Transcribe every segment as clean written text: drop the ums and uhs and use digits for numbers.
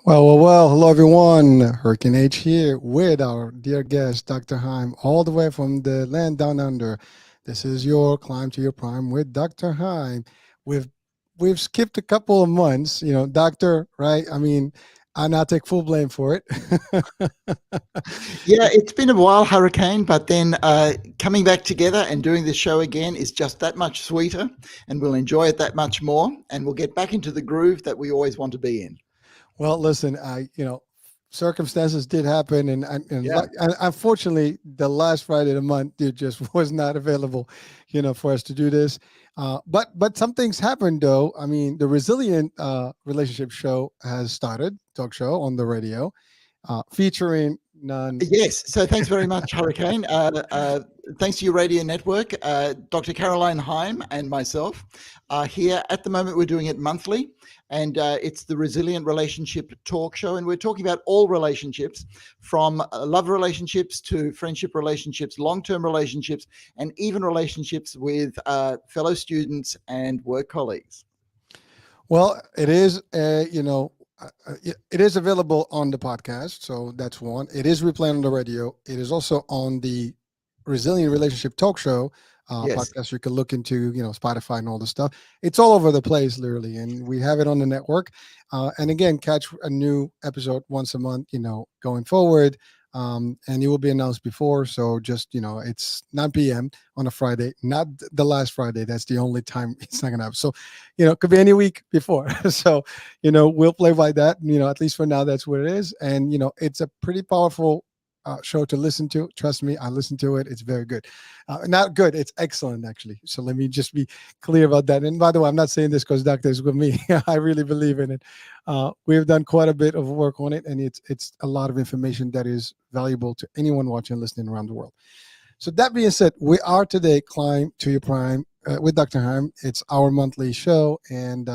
Well. Hello, everyone. Hurricane H here with our dear guest, Dr. Heim, all the way from the land down under. This is your Climb to Your Prime with Dr. Heim. We've we've skipped a couple of months, Doctor, right? I mean, I now take full blame for it. Yeah, it's been a while, Hurricane, but then coming back together and doing this show again is just that much sweeter, and we'll enjoy it that much more, and we'll get back into the groove that we always want to be in. Well, listen, circumstances did happen, Yeah. and unfortunately, the last Friday of the month, it just was not available, for us to do this. But some things happened, though. I mean, the Resilient Relationship Show has started, talk show on the radio, featuring none. Yes. So thanks very much, Hurricane. Thanks to your radio network, Dr. Caroline Heim and myself are here. At the moment, we're doing it monthly, and it's the Resilient Relationship Talk Show. And we're talking about all relationships, from love relationships to friendship relationships, long-term relationships, and even relationships with fellow students and work colleagues. Well, it is, it is available on the podcast. So that's one. It is replayed on the radio. It is also on the Resilient Relationship Talk Show Yes. podcast. You can look into, Spotify and all the stuff. It's all over the place, literally. And we have it on the network. And again, catch a new episode once a month, going forward. And it will be announced before. So just, it's 9 p.m. on a Friday, not the last Friday. That's the only time it's not going to happen. So, it could be any week before. So, we'll play by that. At least for now, that's what it is. And, it's a pretty powerful show to listen to. Trust me, I listen to it. It's very good. Not good. It's excellent, actually. So let me just be clear about that. And by the way, I'm not saying this because Doctor is with me. I really believe in it. We've done quite a bit of work on it, and it's a lot of information that is valuable to anyone watching and listening around the world. So that being said, we are today Climb to Your Prime with Dr. Heim. It's our monthly show, and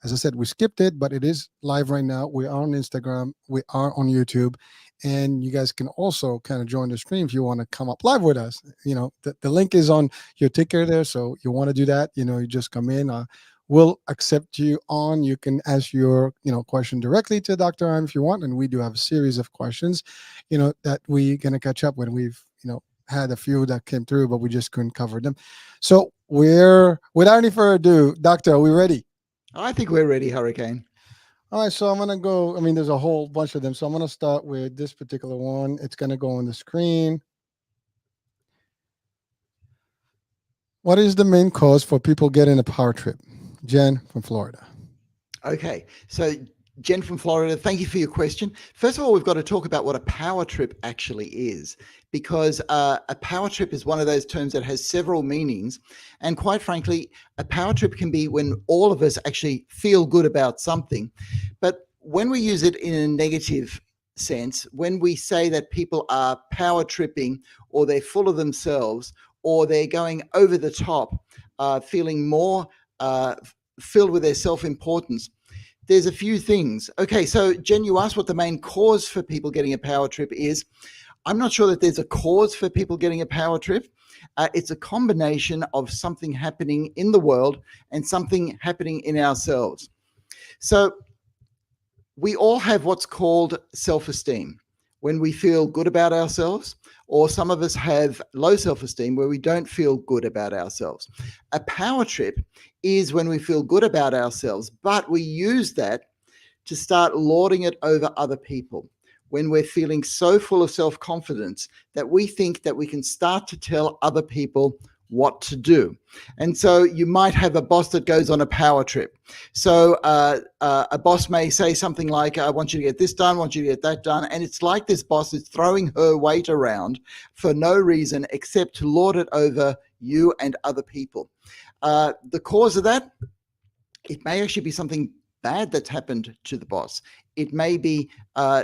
as I said, we skipped it, but it is live right now. We are on Instagram. We are on YouTube. And you guys can also kind of join the stream if you want to come up live with us. The link is on your ticker there. So you want to do that, you just come in. We'll accept you on. You can ask your, question directly to Dr. Heim if you want. And we do have a series of questions, that we're going to catch up with. We've, had a few that came through, but we just couldn't cover them. So without any further ado, Doctor, are we ready? I think we're ready, Hurricane. All right, so I'm going to go. I mean, there's a whole bunch of them. So I'm going to start with this particular one. It's going to go on the screen. What is the main cause for people getting a power trip? Jen from Florida. Okay, so Jen from Florida, thank you for your question. First of all, we've got to talk about what a power trip actually is, because a power trip is one of those terms that has several meanings. And quite frankly, a power trip can be when all of us actually feel good about something. But when we use it in a negative sense, when we say that people are power tripping, or they're full of themselves, or they're going over the top, feeling more filled with their self-importance, there's a few things. Okay, so Jen, you asked what the main cause for people getting a power trip is. I'm not sure that there's a cause for people getting a power trip. It's a combination of something happening in the world and something happening in ourselves. So we all have what's called self-esteem, when we feel good about ourselves, or some of us have low self-esteem where we don't feel good about ourselves. A power trip is when we feel good about ourselves, but we use that to start lording it over other people. When we're feeling so full of self-confidence that we think that we can start to tell other people what to do. And so you might have a boss that goes on a power trip. So a boss may say something like, I want you to get this done, I want you to get that done. And it's like this boss is throwing her weight around for no reason except to lord it over you and other people. The cause of that, it may actually be something bad that's happened to the boss. It may be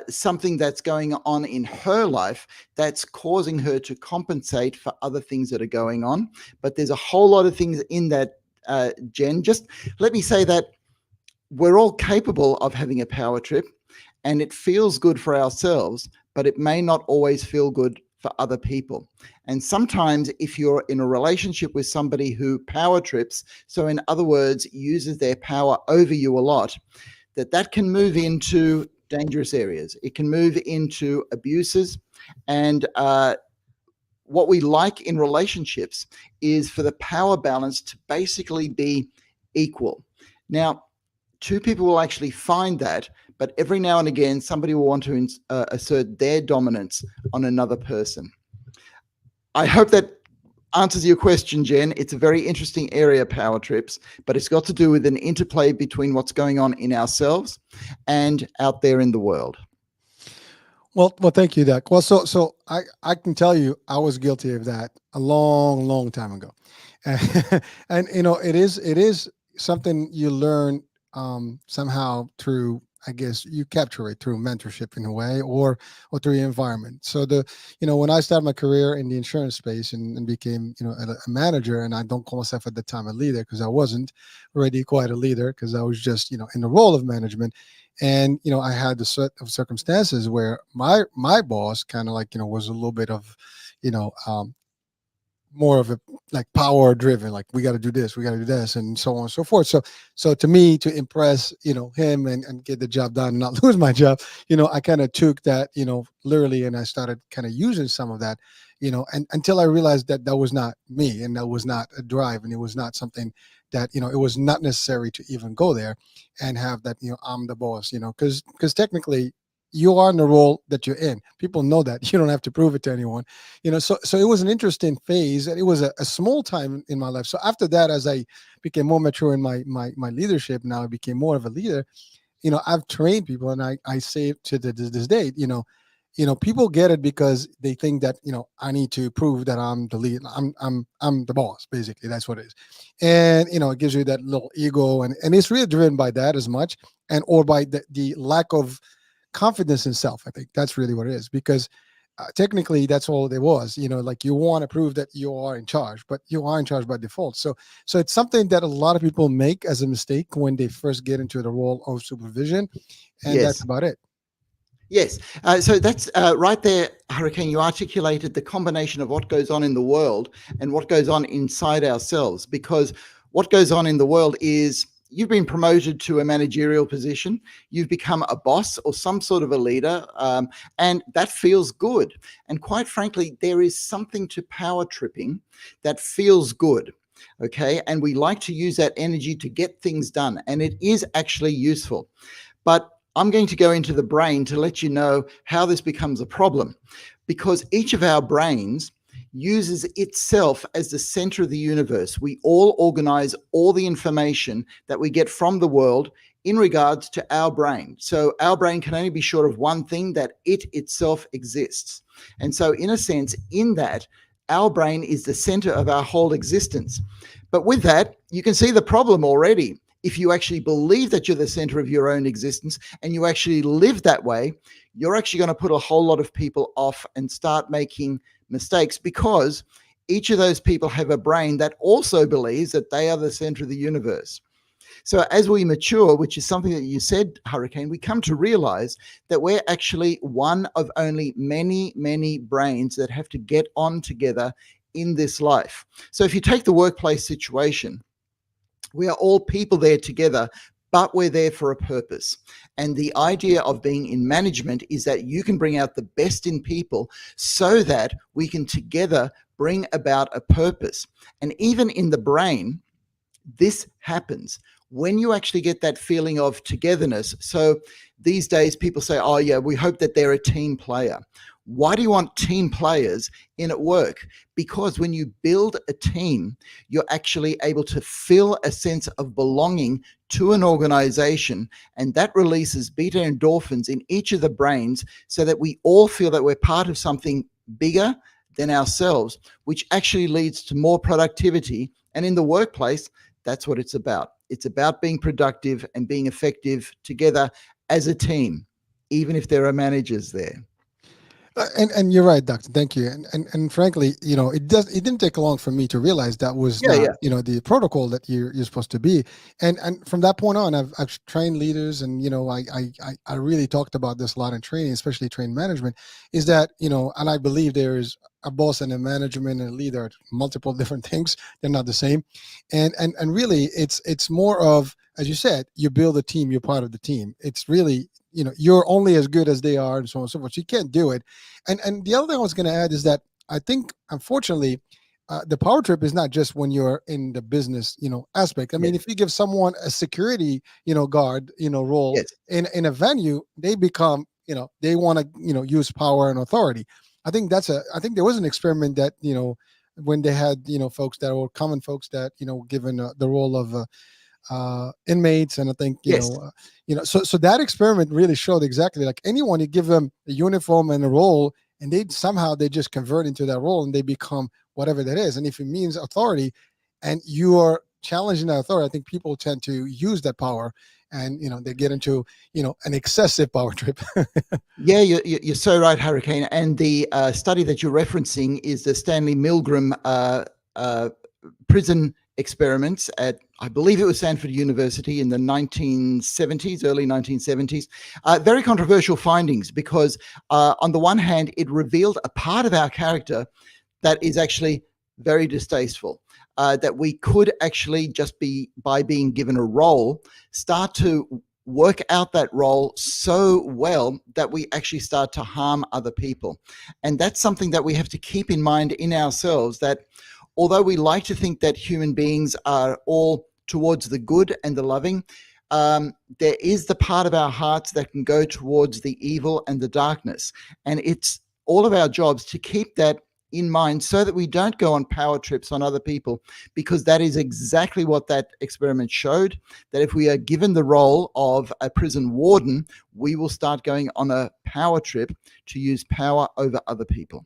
something that's going on in her life that's causing her to compensate for other things that are going on. But there's a whole lot of things in that, Jen. Just let me say that we're all capable of having a power trip, and it feels good for ourselves, but it may not always feel good for other people. And sometimes if you're in a relationship with somebody who power trips, so in other words, uses their power over you a lot, that can move into dangerous areas. It can move into abuses. And what we like in relationships is for the power balance to basically be equal. Now, two people will actually find that, but every now and again, somebody will want to assert their dominance on another person. I hope that answers your question, Jen. It's a very interesting area, power trips, but it's got to do with an interplay between what's going on in ourselves and out there in the world. Well, thank you, Doc. Well, so I can tell you I was guilty of that a long, long time ago, and it is something you learn somehow through. I guess you capture it through mentorship in a way, or through your environment. So when I started my career in the insurance space and became a manager, and I don't call myself at the time a leader because I wasn't already quite a leader because I was just in the role of management. And I had the set of circumstances where my boss kind of like was a little bit of you know um, more of a like power driven, like we got to do this, we got to do this, and so on and so forth. So to me, to impress him and get the job done and not lose my job, I kind of took that literally, and I started kind of using some of that, and until I realized that that was not me, and that was not a drive, and it was not something that it was not necessary to even go there and have that I'm the boss, because technically you are in the role that you're in. People know that. You don't have to prove it to anyone. So it was an interesting phase, and it was a small time in my life. So after that, as I became more mature in my leadership, now I became more of a leader. I've trained people, and I say to this day, people get it because they think that I need to prove that I'm the lead. I'm the boss. Basically, that's what it is. And it gives you that little ego, and it's really driven by that as much, and or by the lack of confidence in self. I think that's really what it is, because technically that's all there was. Like you want to prove that you are in charge, but you are in charge by default. So it's something that a lot of people make as a mistake when they first get into the role of supervision, and that's Yes. about it. Yes. So that's right there, Hurricane. You articulated the combination of what goes on in the world and what goes on inside ourselves. Because what goes on in the world is you've been promoted to a managerial position, you've become a boss or some sort of a leader, and that feels good. And quite frankly, there is something to power tripping that feels good. Okay. And we like to use that energy to get things done. And it is actually useful. But I'm going to go into the brain to let you know how this becomes a problem, because each of our brains uses itself as the center of the universe. We all organize all the information that we get from the world in regards to our brain. So our brain can only be sure of one thing, that it itself exists. And so in a sense, in that, our brain is the center of our whole existence. But with that, you can see the problem already. If you actually believe that you're the center of your own existence and you actually live that way, you're actually going to put a whole lot of people off and start making mistakes, because each of those people have a brain that also believes that they are the center of the universe. So as we mature, which is something that you said, Hurricane, we come to realize that we're actually one of only many, many brains that have to get on together in this life. So if you take the workplace situation, we are all people there together, but we're there for a purpose. And the idea of being in management is that you can bring out the best in people so that we can together bring about a purpose. And even in the brain, this happens when you actually get that feeling of togetherness. So these days people say, oh yeah, we hope that they're a team player. Why do you want team players in at work? Because when you build a team, you're actually able to feel a sense of belonging to an organization, and that releases beta endorphins in each of the brains so that we all feel that we're part of something bigger than ourselves, which actually leads to more productivity. And in the workplace, that's what it's about. It's about being productive and being effective together as a team, even if there are managers there. And you're right, doctor. Thank you. And frankly, it didn't take long for me to realize that was Yeah, not, yeah. the protocol that you're supposed to be. And from that point on, I've trained leaders, and I really talked about this a lot in training, especially train management, is that, and I believe there is a boss and a management and a leader are multiple different things. They're not the same. And really it's more of, as you said, you build a team, you're part of the team. It's really you're only as good as they are, and so on and so forth. So you can't do it. And the other thing I was going to add is that I think, unfortunately, the power trip is not just when you're in the business, aspect. I mean, Yes. if you give someone a security, guard, role Yes. in a venue, they become, they want to, use power and authority. I think there was an experiment that, when they had, folks that were common folks that, given the role of inmates, and I think Yes. so that experiment really showed exactly, like, anyone, you give them a uniform and a role, and they just convert into that role, and they become whatever that is. And if it means authority, and you are challenging that authority, I think people tend to use that power, and they get into an excessive power trip. Yeah, you're so right, Hurricane. And the study that you're referencing is the Stanley Milgram uh, prison experiments at, I believe it was Stanford University in the 1970s, early 1970s. Very controversial findings because, on the one hand, it revealed a part of our character that is actually very distasteful. That we could actually, just by being given a role, start to work out that role so well that we actually start to harm other people. And that's something that we have to keep in mind in ourselves, that although we like to think that human beings are all towards the good and the loving, there is the part of our hearts that can go towards the evil and the darkness. And it's all of our jobs to keep that in mind so that we don't go on power trips on other people, because that is exactly what that experiment showed, that if we are given the role of a prison warden, we will start going on a power trip to use power over other people.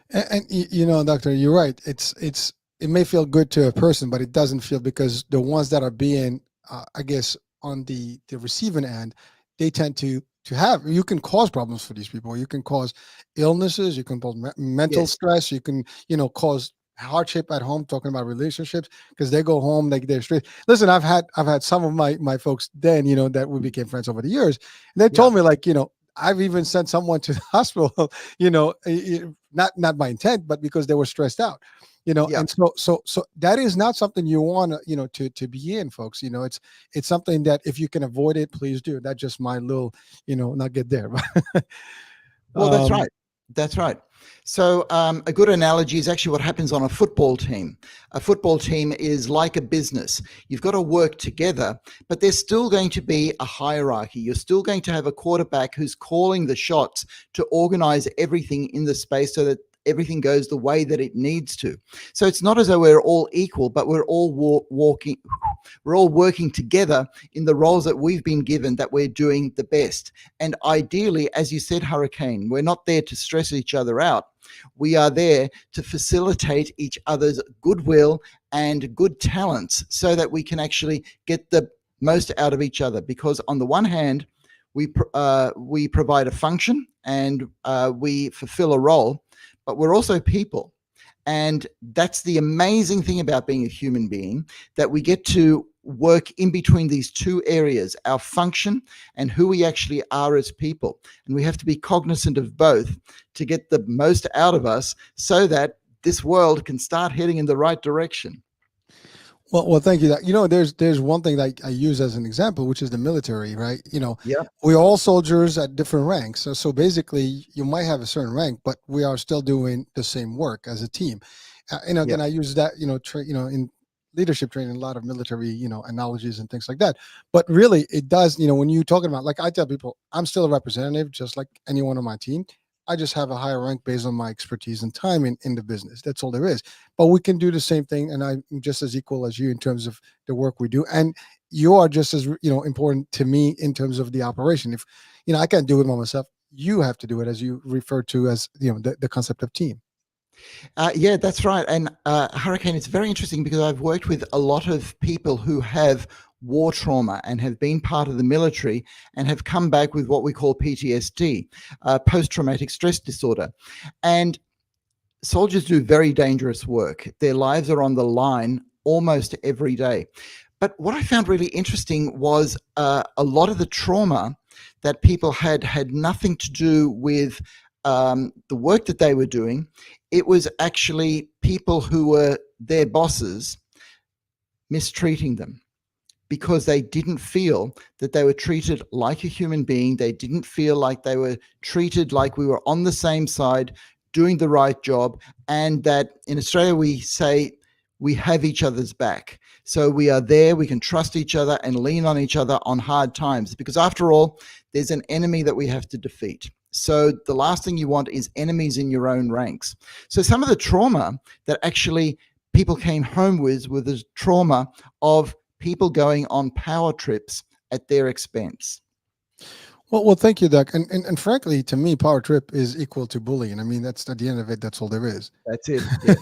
And doctor, you're right. It may feel good to a person, but it doesn't feel, because the ones that are being, I guess, on the receiving end, they tend to have, you can cause problems for these people. You can cause illnesses. You can cause mental Yes. stress. You can cause hardship at home, talking about relationships, because they go home like they're straight. Listen, I've had some of my folks then, that we became friends over the years, and they Yeah. told me, like, I've even sent someone to the hospital, not by intent, but because they were stressed out, Yeah. and so that is not something you want to, to be in, folks. It's something that, if you can avoid it, please do. That's just my little, nugget there. Well, that's um, right. That's right. So, a good analogy is actually what happens on a football team. A football team is like a business. You've got to work together, but there's still going to be a hierarchy. You're still going to have a quarterback who's calling the shots to organize everything in the space so that everything goes the way that it needs to. So it's not as though we're all equal, but we're all working together in the roles that we've been given, that we're doing the best. And ideally, as you said, Hurricane, we're not there to stress each other out. We are there to facilitate each other's goodwill and good talents so that we can actually get the most out of each other. Because on the one hand, we provide a function and we fulfill a role, but we're also people. And that's the amazing thing about being a human being, that we get to work in between these two areas, our function and who we actually are as people. And we have to be cognizant of both to get the most out of us so that this world can start heading in the right direction. Well, thank you. That there's one thing that I use as an example, which is the military, right? Yeah. We're all soldiers at different ranks. So basically, you might have a certain rank, but we are still doing the same work as a team. Yeah. Again, I use that, in leadership training, a lot of military, analogies and things like that. But really, it does, when you're talking about, like, I tell people, I'm still a representative, just like anyone on my team. I just have a higher rank based on my expertise and time in the business. That's all there is. But we can do the same thing, and I'm just as equal as you in terms of the work we do. And you are just as important to me in terms of the operation. If I can't do it by myself, you have to do it, as you refer to as the concept of team. Yeah, that's right. And Hurricane, it's very interesting because I've worked with a lot of people who have war trauma and have been part of the military and have come back with what we call PTSD, post-traumatic stress disorder. And soldiers do very dangerous work. Their lives are on the line almost every day. But what I found really interesting was a lot of the trauma that people had nothing to do with the work that they were doing. It was actually people who were their bosses mistreating them, because they didn't feel that they were treated like a human being. They didn't feel like they were treated like we were on the same side, doing the right job, and that in Australia we say we have each other's back. So we are there, we can trust each other and lean on each other on hard times, because after all, there's an enemy that we have to defeat. So the last thing you want is enemies in your own ranks. So some of the trauma that actually people came home with were the trauma of people going on power trips at their expense. Well, thank you, Doc. And frankly, to me, power trip is equal to bullying. I mean, that's at the end of it. That's all there is. That's it. Yeah.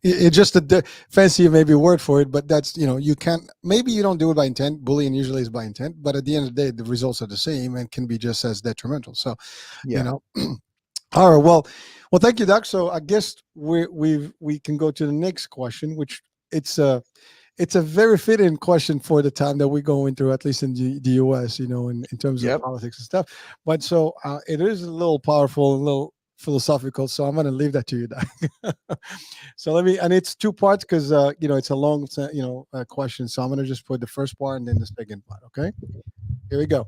It's just a fancy maybe word for it, but that's, you can't, maybe you don't do it by intent. Bullying usually is by intent, but at the end of the day, the results are the same and can be just as detrimental. So, Yeah. All right. Well, thank you, Doc. So I guess we can go to the next question, which it's a very fitting question for the time that we're going through, at least in the US, in terms of Yep. politics and stuff. But so it is a little powerful, a little philosophical. So I'm going to leave that to you, Doc. So and it's two parts because, it's a long, question. So I'm going to just put the first part and then the second part. Okay. Here we go.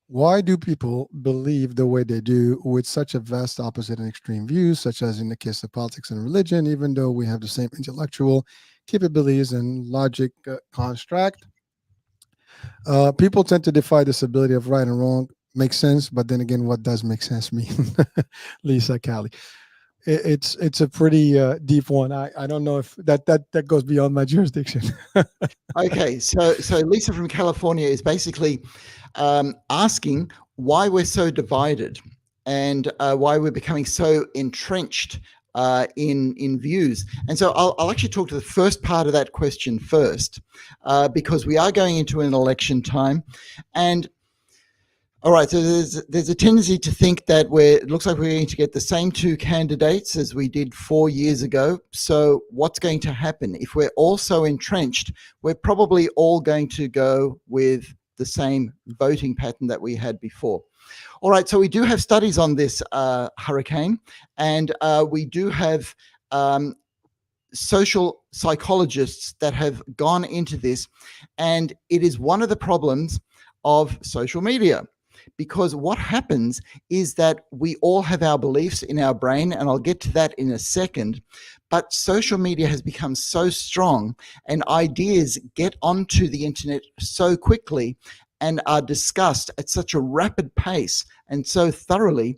Why do people believe the way they do with such a vast opposite and extreme views, such as in the case of politics and religion, even though we have the same intellectual capabilities and logic construct? People tend to defy this ability of right and wrong. Makes sense, but then again, what does make sense mean? Lisa Callie. It's a pretty deep one. I don't know if that goes beyond my jurisdiction. Okay, so Lisa from California is basically asking why we're so divided and why we're becoming so entrenched in views. And so I'll actually talk to the first part of that question first, because we are going into an election time. And all right, so there's a tendency to think that it looks like we're going to get the same two candidates as we did 4 years ago. So what's going to happen? If we're all so entrenched, we're probably all going to go with the same voting pattern that we had before. All right, so we do have studies on this, Hurricane, and we do have social psychologists that have gone into this, and it is one of the problems of social media. Because what happens is that we all have our beliefs in our brain, and I'll get to that in a second, but social media has become so strong and ideas get onto the internet so quickly and are discussed at such a rapid pace and so thoroughly,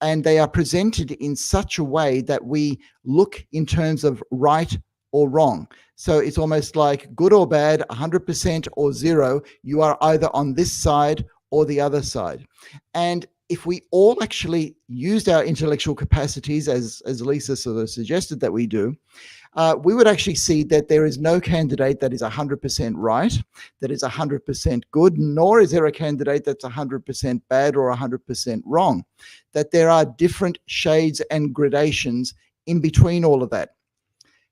and they are presented in such a way that we look in terms of right or wrong. So it's almost like good or bad, 100% or zero. You are either on this side or the other side. And if we all actually used our intellectual capacities, as Lisa sort of suggested that we do, we would actually see that there is no candidate that is 100% right, that is 100% good, nor is there a candidate that's 100% bad or 100% wrong, that there are different shades and gradations in between all of that.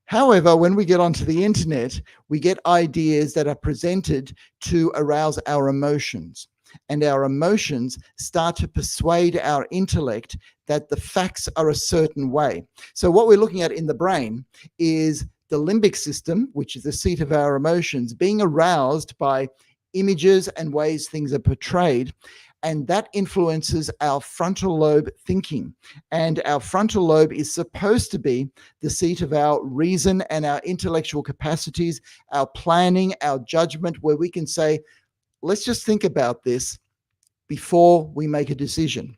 However, when we get onto the internet, we get ideas that are presented to arouse our emotions. And our emotions start to persuade our intellect that the facts are a certain way. So what we're looking at in the brain is the limbic system, which is the seat of our emotions, being aroused by images and ways things are portrayed. And that influences our frontal lobe thinking. And our frontal lobe is supposed to be the seat of our reason and our intellectual capacities, our planning, our judgment, where we can say, let's just think about this before we make a decision.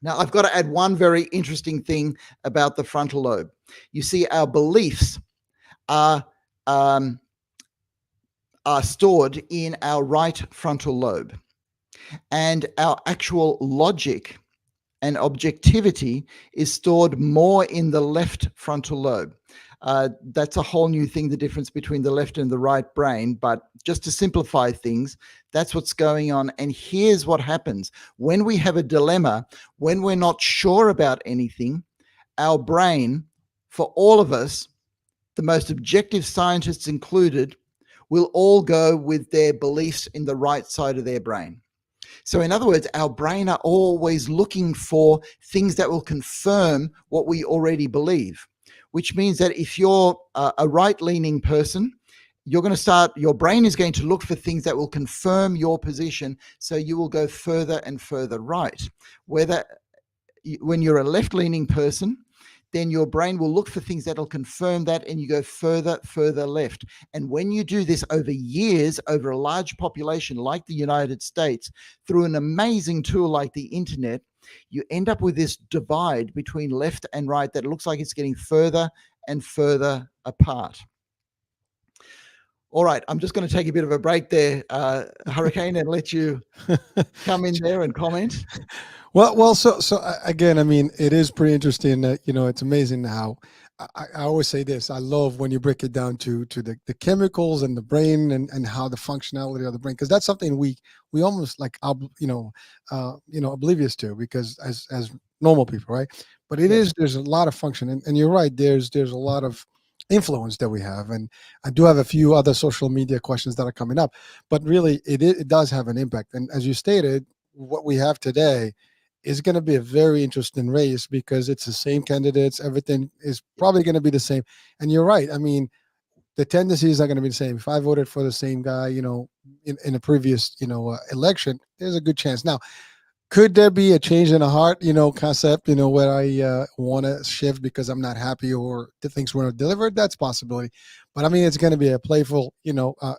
Now, I've got to add one very interesting thing about the frontal lobe. You see, our beliefs are stored in our right frontal lobe, and our actual logic and objectivity is stored more in the left frontal lobe. That's a whole new thing, the difference between the left and the right brain. But just to simplify things, that's what's going on. And here's what happens. When we have a dilemma, when we're not sure about anything, our brain, for all of us, the most objective scientists included, will all go with their beliefs in the right side of their brain. So in other words, our brain are always looking for things that will confirm what we already believe, which means that if you're a right-leaning person, you're going to start, your brain is going to look for things that will confirm your position. So you will go further and further right. Whether when you're a left-leaning person, then your brain will look for things that'll confirm that, and you go further left. And when you do this over years, over a large population like the United States, through an amazing tool like the internet, you end up with this divide between left and right that looks like it's getting further and further apart. All right, I'm just going to take a bit of a break there, Hurricane, and let you come in there and comment. Well, again, I mean, it is pretty interesting that, it's amazing how I always say this. I love when you break it down to the chemicals and the brain and how the functionality of the brain, because that's something we almost like, oblivious to, because as normal people, right? But there's a lot of function, and you're right. There's a lot of influence that we have, and I do have a few other social media questions that are coming up, but really it does have an impact. And as you stated, what we have today is going to be a very interesting race, because it's the same candidates. Everything is probably going to be the same. And you're right. I mean, the tendencies are going to be the same. If I voted for the same guy, in a previous, election, there's a good chance. Now, could there be a change in the heart, concept, where I want to shift because I'm not happy or the things weren't delivered? That's a possibility. But I mean, it's going to be a playful,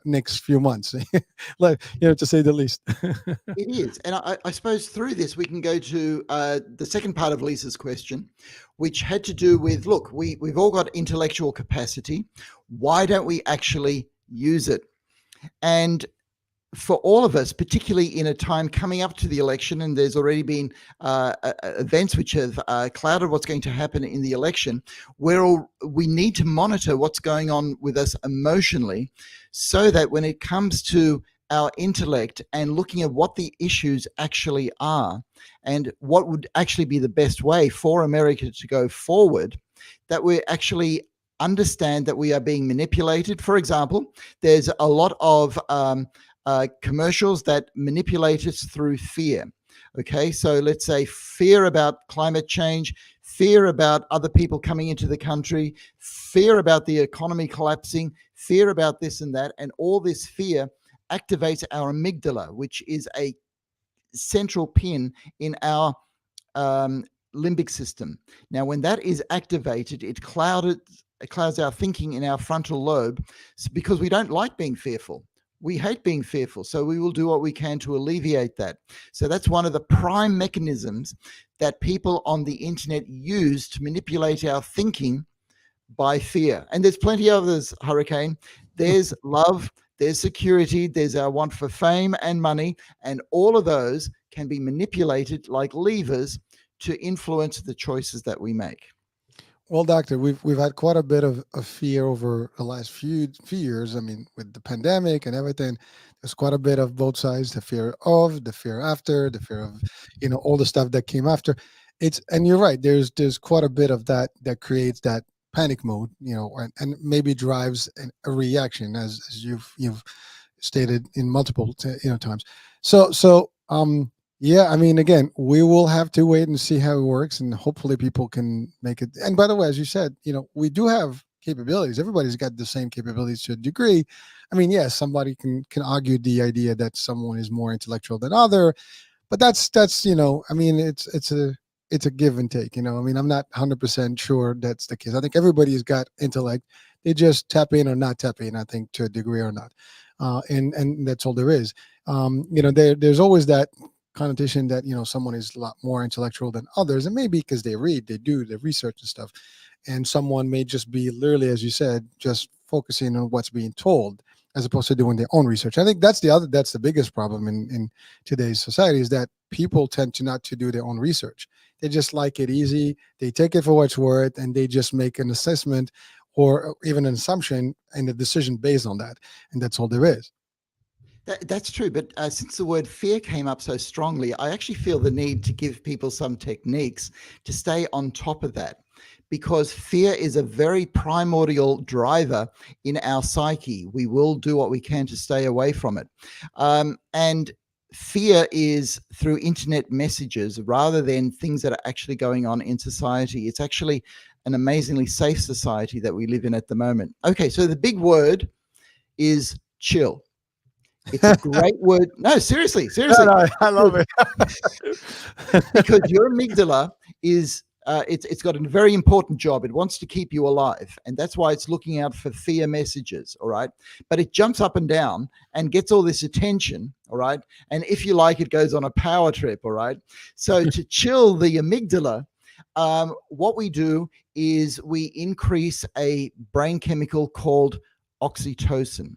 next few months, to say the least. It is. And I suppose through this, we can go to the second part of Lisa's question, which had to do with, look, we've all got intellectual capacity. Why don't we actually use it? And for all of us, particularly in a time coming up to the election, and there's already been events which have clouded what's going to happen in the election, where we need to monitor what's going on with us emotionally, so that when it comes to our intellect and looking at what the issues actually are and what would actually be the best way for America to go forward, that we actually understand that we are being manipulated. For example, there's a lot of commercials that manipulate us through fear. Okay, so let's say fear about climate change, fear about other people coming into the country, fear about the economy collapsing, fear about this and that, and all this fear activates our amygdala, which is a central pin in our limbic system. Now, when that is activated, it clouds our thinking in our frontal lobe, because we don't like being fearful. We hate being fearful, so we will do what we can to alleviate that. So that's one of the prime mechanisms that people on the internet use to manipulate our thinking, by fear. And there's plenty of others, Hurricane. There's love, there's security, there's our want for fame and money, and all of those can be manipulated like levers to influence the choices that we make. Well, doctor, we've had quite a bit of fear over the last few years. I mean, with the pandemic and everything, there's quite a bit of both sides: the fear of, the fear after, the fear of, all the stuff that came after. And you're right. There's quite a bit of that creates that panic mode, and maybe drives a reaction, as you've stated in multiple times. Yeah, I mean, again, we will have to wait and see how it works, and hopefully people can make it. And by the way, as you said, we do have capabilities. Everybody's got the same capabilities to a degree. I mean, yes, somebody can argue the idea that someone is more intellectual than other, but that's I mean, it's a give and take. I mean, I'm not 100% sure that's the case. I think everybody's got intellect. They just tap in or not tap in, I think, to a degree or not, and that's all there is. There's always that connotation that someone is a lot more intellectual than others, and maybe because they read, they do their research and stuff, and someone may just be literally, as you said, just focusing on what's being told as opposed to doing their own research. I think that's the biggest problem in today's society, is that people tend to not to do their own research. They just like it easy, they take it for what it's worth, and they just make an assessment or even an assumption and a decision based on that, and that's all there is. That's true. But since the word fear came up so strongly, I actually feel the need to give people some techniques to stay on top of that, because fear is a very primordial driver in our psyche. We will do what we can to stay away from it. And fear is through internet messages rather than things that are actually going on in society. It's actually an amazingly safe society that we live in at the moment. Okay, so the big word is chill. It's a great word. No, seriously, No, seriously. no, I love Because, it. because your amygdala is it's got a very important job. It wants to keep you alive, and that's why it's looking out for fear messages. All right, but it jumps up and down and gets all this attention. All right, and if you like, it goes on a power trip. All right, so to chill the amygdala, what we do is we increase a brain chemical called oxytocin.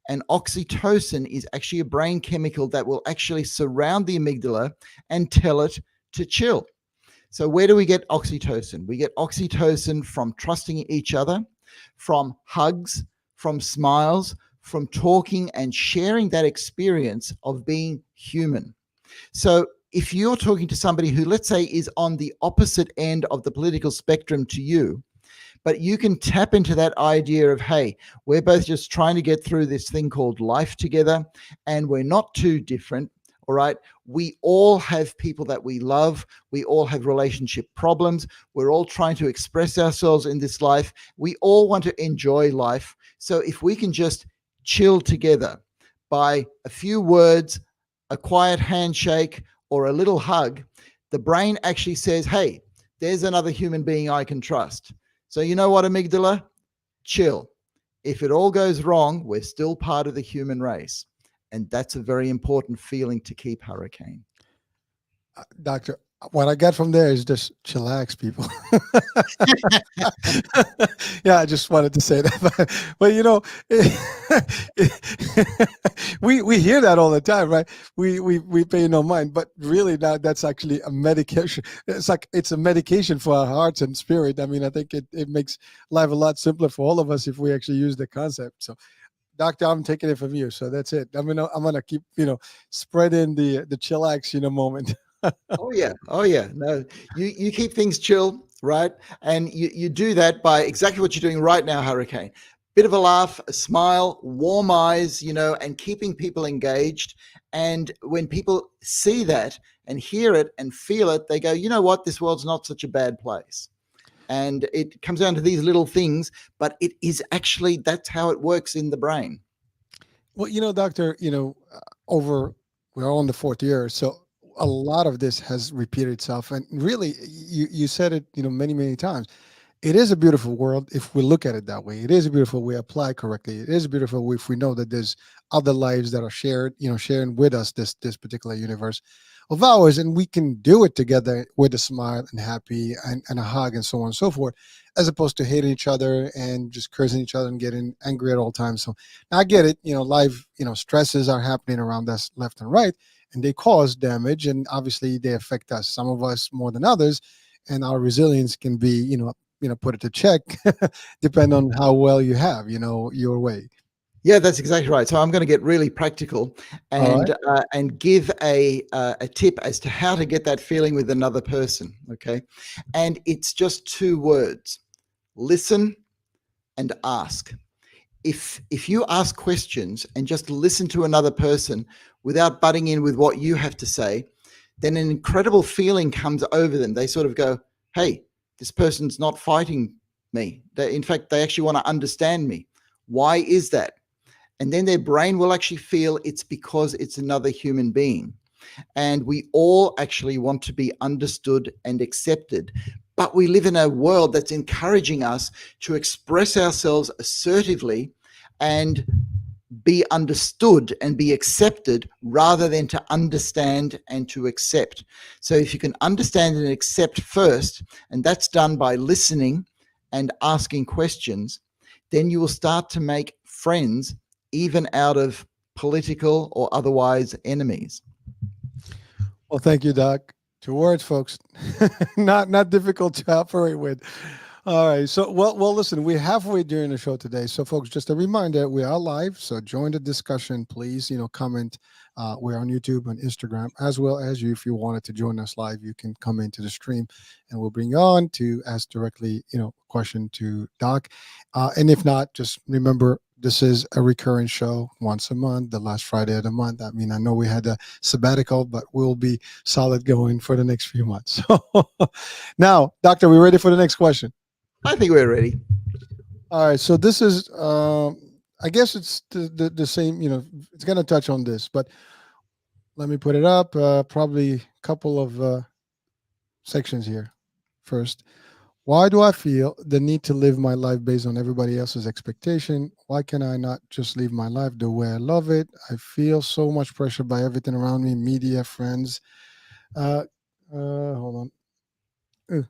And oxytocin is actually a brain chemical that will actually surround the amygdala and tell it to chill. So, where do we get oxytocin? We get oxytocin from trusting each other, from hugs, from smiles, from talking and sharing that experience of being human. So, if you're talking to somebody who, let's say, is on the opposite end of the political spectrum to you, but you can tap into that idea of, hey, we're both just trying to get through this thing called life together, and we're not too different. All right. We all have people that we love. We all have relationship problems. We're all trying to express ourselves in this life. We all want to enjoy life. So if we can just chill together by a few words, a quiet handshake, or a little hug, the brain actually says, hey, there's another human being I can trust. So you know what, amygdala? Chill. If it all goes wrong, we're still part of the human race. And that's a very important feeling to keep, Hurricane. Doctor, what I get from there is just chillax, people. Yeah, I just wanted to say that, but we hear that all the time, right? We pay no mind, but really that's actually a medication. It's like it's a medication for our hearts and spirit. I mean, I think it makes life a lot simpler for all of us if we actually use the concept. So, Doctor, I'm taking it from you. So that's it. I'm gonna keep spreading the chillax moment. Oh yeah. Oh yeah. No, you keep things chill, right? And you do that by exactly what you're doing right now, Hurricane. Bit of a laugh, a smile, warm eyes, and keeping people engaged. And when people see that and hear it and feel it, they go, you know what? This world's not such a bad place. And it comes down to these little things, but it is actually, that's how it works in the brain. Well, Doctor, over we're all in the fourth year, so a lot of this has repeated itself, and really, you said it, many times. It is a beautiful world if we look at it that way. It is beautiful we apply correctly. It is beautiful if we know that there's other lives that are shared, sharing with us this particular universe of ours, and we can do it together with a smile and happy and a hug and so on and so forth, as opposed to hating each other and just cursing each other and getting angry at all times. So now I get it. Life, stresses are happening around us left and right, and they cause damage, and obviously they affect us. Some of us more than others, and our resilience can be, put it to check, depend on how well you have, your way. Yeah, that's exactly right. So I'm going to get really practical All right. and give a tip as to how to get that feeling with another person. Okay, and it's just two words: listen and ask. If you ask questions and just listen to another person without butting in with what you have to say, then an incredible feeling comes over them. They sort of go, "Hey, this person's not fighting me. In fact, they actually want to understand me. Why is that?" And then their brain will actually feel it's because it's another human being. And we all actually want to be understood and accepted. But we live in a world that's encouraging us to express ourselves assertively and be understood and be accepted rather than to understand and to accept. So if you can understand and accept first, and that's done by listening and asking questions, then you will start to make friends even out of political or otherwise enemies. Well, thank you, Doc. Two words, folks. Not difficult to operate with. All right. So, well. Listen, we're halfway during the show today. So, folks, just a reminder: we are live. So, join the discussion, please. Comment. We're on YouTube and Instagram, as well as you. If you wanted to join us live, you can come into the stream, and we'll bring you on to ask directly, a question to Doc. And if not, just remember this is a recurring show once a month, the last Friday of the month. I mean, I know we had a sabbatical, but we'll be solid going for the next few months. So now, Doctor, we ready for the next question? I think we're ready. All right. So this is I guess it's the same. It's going to touch on this, but let me put it up. Probably a couple of sections here. First, why do I feel the need to live my life based on everybody else's expectation? Why can I not just live my life the way I love it? I feel so much pressure by everything around me, media, friends. Uh, Hold on. Uh,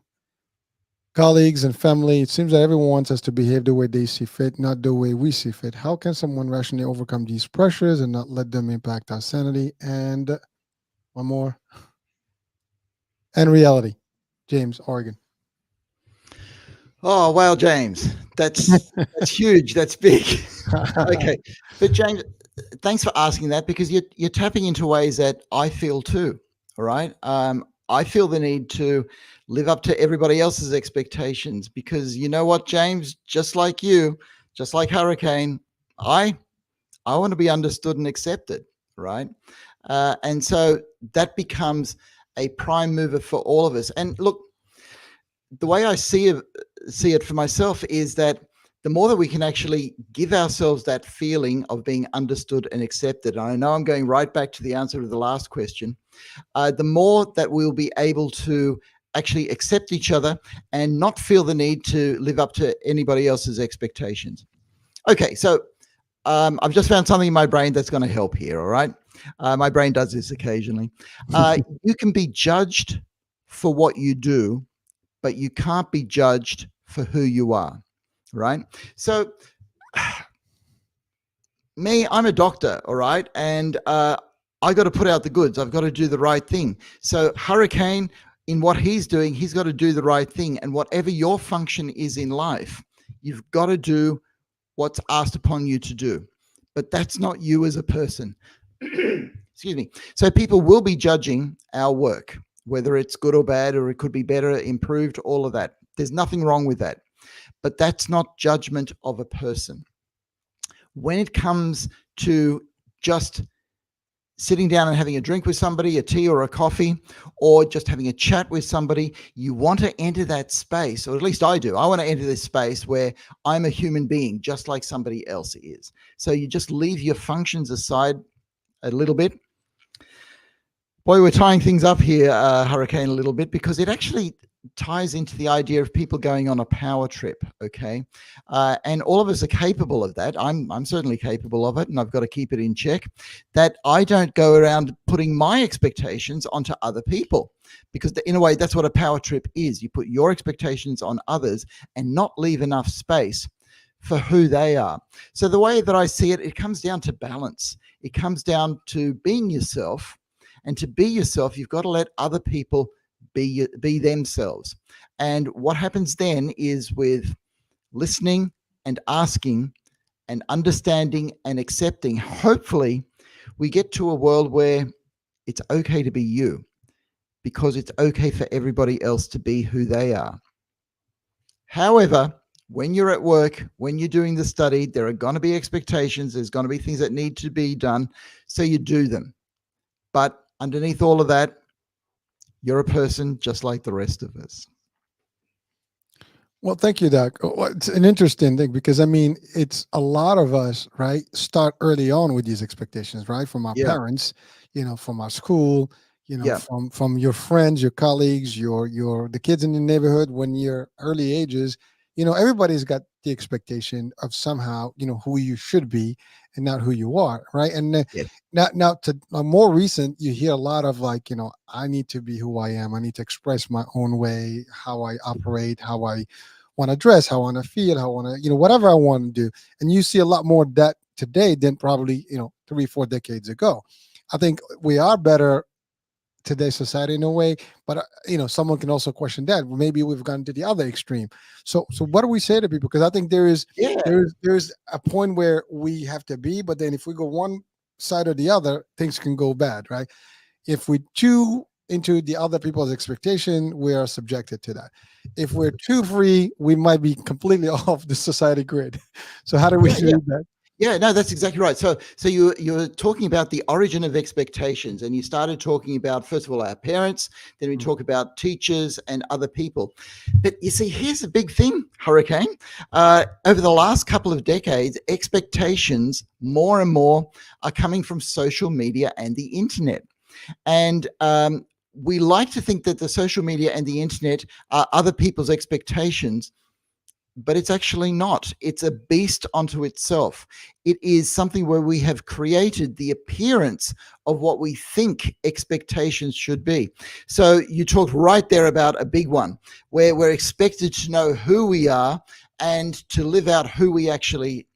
Colleagues and family. It seems that everyone wants us to behave the way they see fit, not the way we see fit. How can someone rationally overcome these pressures and not let them impact our sanity? And one more. And reality. James, Oregon. Oh wow, James, that's huge. That's big. Okay, but James, thanks for asking that because you're tapping into ways that I feel too. All right, I feel the need to live up to everybody else's expectations because you know what, James, just like you, just like Hurricane, I I want to be understood and accepted, right? And so that becomes a prime mover for all of us. And look, the way I see it for myself is that the more that we can actually give ourselves that feeling of being understood and accepted, and I know I'm going right back to the answer to the last question, the more that we'll be able to actually accept each other and not feel the need to live up to anybody else's expectations. Okay, so I've just found something in my brain that's going to help here. All right. My brain does this occasionally. You can be judged for what you do, but you can't be judged for who you are, right? So, me, I'm a doctor, all right, and I got to put out the goods. I've got to do the right thing. So, Hurricane, in what he's doing, he's got to do the right thing, and whatever your function is in life, you've got to do what's asked upon you to do. But that's not you as a person. Excuse me. So people will be judging our work, whether it's good or bad, or it could be better, improved, all of that. There's nothing wrong with that. But that's not judgment of a person. When it comes to just sitting down and having a drink with somebody, a tea or a coffee, or just having a chat with somebody, you want to enter that space, or at least I do. I want to enter this space where I'm a human being, just like somebody else is. So you just leave your functions aside a little bit. Boy, we're tying things up here, Hurricane, a little bit, because it actually ties into the idea of people going on a power trip, okay? And all of us are capable of that. I'm certainly capable of it, and I've got to keep it in check, that I don't go around putting my expectations onto other people, because in a way, that's what a power trip is. You put your expectations on others and not leave enough space for who they are. So the way that I see it, it comes down to balance. It comes down to being yourself, and to be yourself, you've got to let other people be themselves. And what happens then is with listening and asking and understanding and accepting, hopefully we get to a world where it's okay to be you, because it's okay for everybody else to be who they are. However, when you're at work, when you're doing the study, there are going to be expectations. There's going to be things that need to be done. So you do them. But underneath all of that, you're a person just like the rest of us. Well, thank you, Doc. It's an interesting thing because I mean, it's a lot of us, right? Start early on with these expectations, right? From our Yeah. parents, from our school, Yeah. from your friends, your colleagues, the kids in the neighborhood. When you're early ages, everybody's got the expectation of somehow, who you should be and not who you are, right? And Yes. now to more recent, you hear a lot of like, I need to be who I am. I need to express my own way, how I operate, how I want to dress, how I want to feel, how I want to, whatever I want to do. And you see a lot more of that today than probably, 3-4 decades ago. I think we are better today's society in a way, but someone can also question that maybe we've gone to the other extreme. So what do we say to people? Because I think there is Yeah. there's a point where we have to be, but then if we go one side or the other, things can go bad, right? If we chew into the other people's expectation, we are subjected to that. If we're too free, we might be completely off the society grid. So how do we Yeah. Yeah. do that? Yeah, no, that's exactly right. So you're talking about the origin of expectations, and you started talking about, first of all, our parents, then we Mm. talk about teachers and other people. But you see, here's the big thing, Hurricane. Over the last couple of decades, expectations more and more are coming from social media and the internet. And we like to think that the social media and the internet are other people's expectations, but it's actually not. It's a beast unto itself. It is something where we have created the appearance of what we think expectations should be. So you talked right there about a big one where we're expected to know who we are and to live out who we actually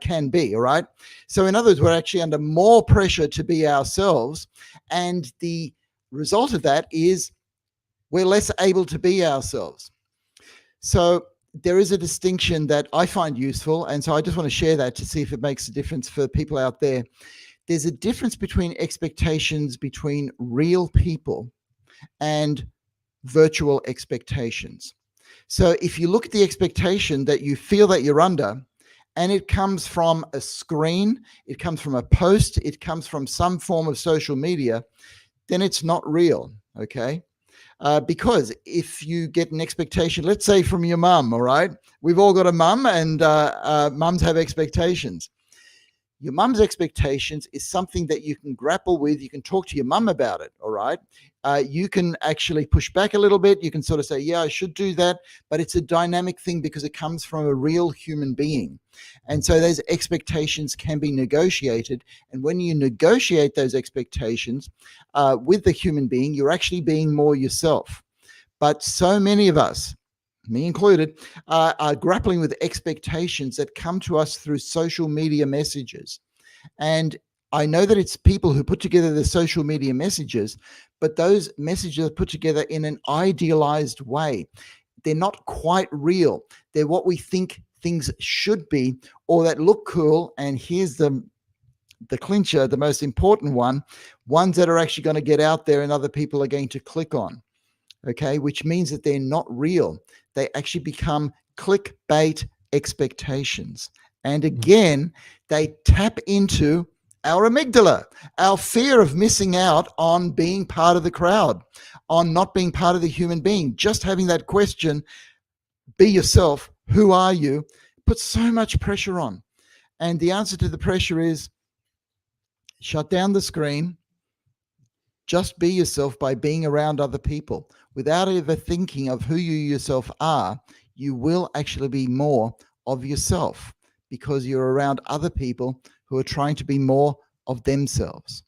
can be. All right. So, in other words, we're actually under more pressure to be ourselves. And the result of that is we're less able to be ourselves. So there is a distinction that I find useful. And so I just want to share that to see if it makes a difference for people out there. There's a difference between expectations between real people and virtual expectations. So if you look at the expectation that you feel that you're under, and it comes from a screen, it comes from a post, it comes from some form of social media, then it's not real. Okay. Because if you get an expectation, let's say from your mum, all right, we've all got a mum, and mums have expectations. Your mum's expectations is something that you can grapple with. You can talk to your mum about it, all right? You can actually push back a little bit. You can sort of say, yeah, I should do that. But it's a dynamic thing because it comes from a real human being. And so those expectations can be negotiated. And when you negotiate those expectations with the human being, you're actually being more yourself. But so many of us, me included, are grappling with expectations that come to us through social media messages. And I know that it's people who put together the social media messages, but those messages are put together in an idealized way. They're not quite real. They're what we think things should be or that look cool. And here's the clincher, the most important one, ones that are actually going to get out there and other people are going to click on. Okay, which means that they're not real. They actually become clickbait expectations. And again, they tap into our amygdala, our fear of missing out on being part of the crowd, on not being part of the human being. Just having that question, be yourself, who are you, puts so much pressure on. And the answer to the pressure is shut down the screen. Just be yourself by being around other people. Without ever thinking of who you yourself are, you will actually be more of yourself because you're around other people who are trying to be more of themselves.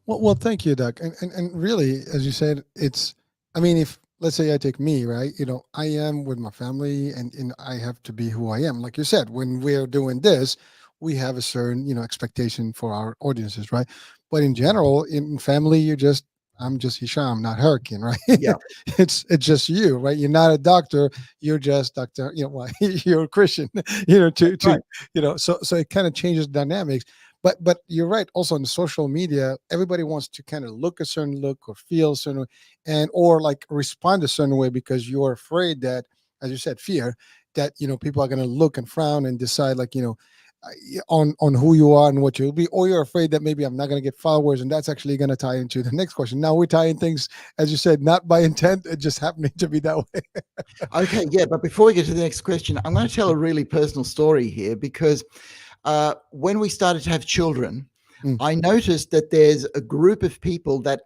Well, thank you, Doc. And really, as you said, it's, I mean, if let's say I take me, right, I am with my family and I have to be who I am. Like you said, when we're doing this, we have a certain, expectation for our audiences, right? But in general, in family, I'm just Hisham, not Hurricane, right? Yeah. It's just you, right? You're not a doctor. You're just Doctor. You're a Christian. Right. So it kind of changes dynamics. But you're right. Also on social media, everybody wants to kind of look a certain look or feel a certain way, and or like respond a certain way because you're afraid that, as you said, fear that people are going to look and frown and decide like on who you are and what you'll be, or you're afraid that maybe I'm not going to get followers, and that's actually going to tie into the next question. Now we're tying things, as you said, not by intent, it just happening to be that way. Okay. Yeah. But before we get to the next question, I'm going to tell a really personal story here because when we started to have children, Mm. I noticed that there's a group of people that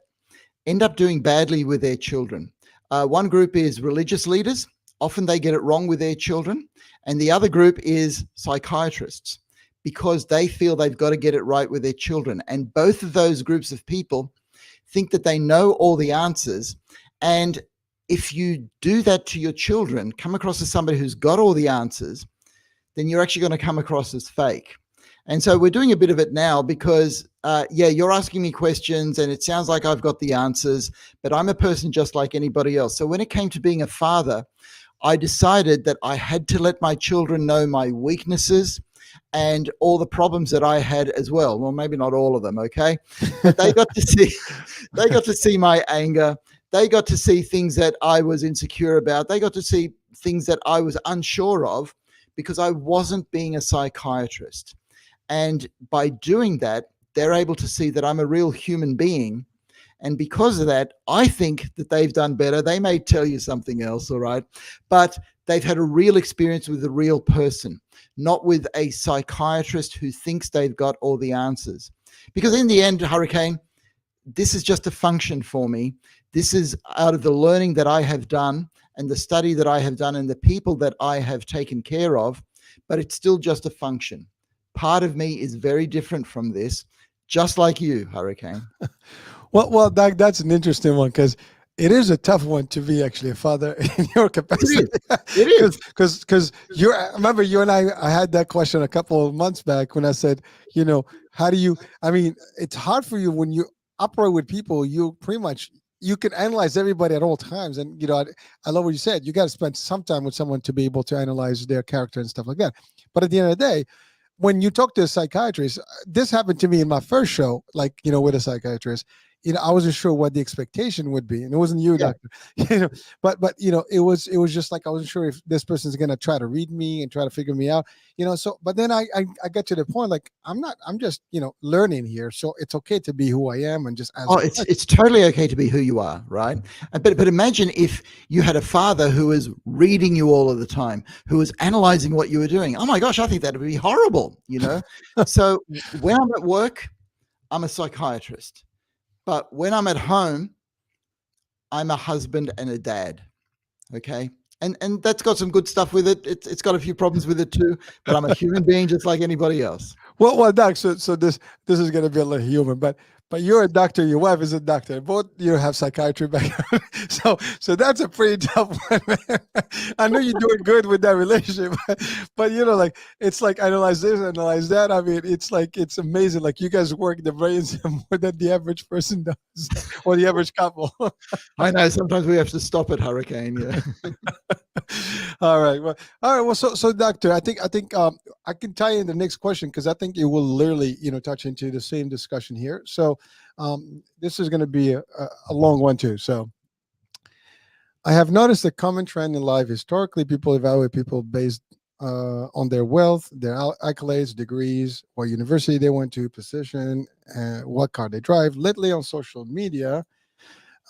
end up doing badly with their children. One group is religious leaders. Often they get it wrong with their children. And the other group is psychiatrists because they feel they've got to get it right with their children. And both of those groups of people think that they know all the answers. And if you do that to your children, come across as somebody who's got all the answers, then you're actually going to come across as fake. And so we're doing a bit of it now because, you're asking me questions and it sounds like I've got the answers, but I'm a person just like anybody else. So when it came to being a father, I decided that I had to let my children know my weaknesses and all the problems that I had as well. Well, maybe not all of them, okay? But they got to see they got to see my anger. They got to see things that I was insecure about. They got to see things that I was unsure of because I wasn't being a psychiatrist. And by doing that, they're able to see that I'm a real human being. And because of that, I think that they've done better. They may tell you something else, all right? But they've had a real experience with a real person, not with a psychiatrist who thinks they've got all the answers. Because in the end, Hurricane, this is just a function for me. This is out of the learning that I have done and the study that I have done and the people that I have taken care of, but it's still just a function. Part of me is very different from this, just like you, Hurricane. Well, Doc, that's an interesting one because it is a tough one to be actually a father in your capacity. It is. Because I remember you and I had that question a couple of months back when I said, how do you, I mean, it's hard for you when you operate with people, you pretty much, you can analyze everybody at all times. And, I love what you said. You got to spend some time with someone to be able to analyze their character and stuff like that. But at the end of the day, when you talk to a psychiatrist, this happened to me in my first show, like, with a psychiatrist. I wasn't sure what the expectation would be, and it wasn't you, doctor. But it was just like I wasn't sure if this person's gonna try to read me and try to figure me out. So but then I got to the point like I'm just learning here, so it's okay to be who I am and just ask. Oh, it's totally okay to be who you are, right? But imagine if you had a father who was reading you all of the time, who was analyzing what you were doing. Oh my gosh, I think that would be horrible, So when I'm at work, I'm a psychiatrist. But when I'm at home, I'm a husband and a dad. Okay. And that's got some good stuff with it. It's got a few problems with it too, but I'm a human being just like anybody else. Well, Doc, so this is going to be a little human, but you're a doctor, your wife is a doctor, both have psychiatry background, so that's a pretty tough one, man. I know you're doing good with that relationship, but like it's like analyze this, analyze that. I mean, it's amazing. Like you guys work the brains more than the average person does, or the average couple. I know sometimes we have to stop at Hurricane. Yeah. All right. Well, so doctor, I think I can tie in the next question because I think it will literally touch into the same discussion here. So this is going to be a long one too. So I have noticed a common trend in life. Historically, people evaluate people based on their wealth, their accolades, degrees, what university they went to, position, what car they drive. Lately on social media,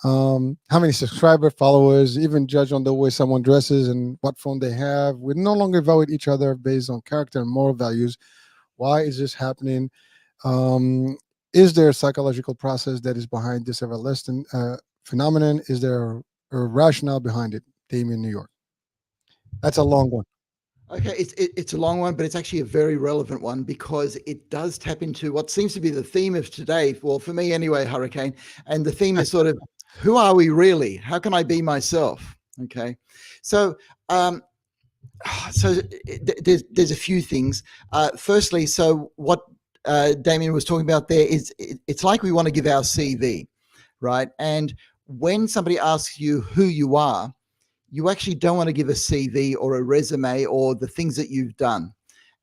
how many subscriber followers, even judge on the way someone dresses and what phone they have. We no longer evaluate each other based on character and moral values. Why is this happening? Is there a psychological process that is behind this everlasting phenomenon? Is there a rationale behind it? Damien, New York. That's a long one. Okay, it's a long one, but it's actually a very relevant one because it does tap into what seems to be the theme of today. Well, for me anyway, Hurricane. And the theme is sort of, who are we really? How can I be myself? Okay, so there's a few things. Firstly, so what Damien was talking about there is it's like we want to give our CV, right? And when somebody asks you who you are, you actually don't want to give a CV or a resume or the things that you've done.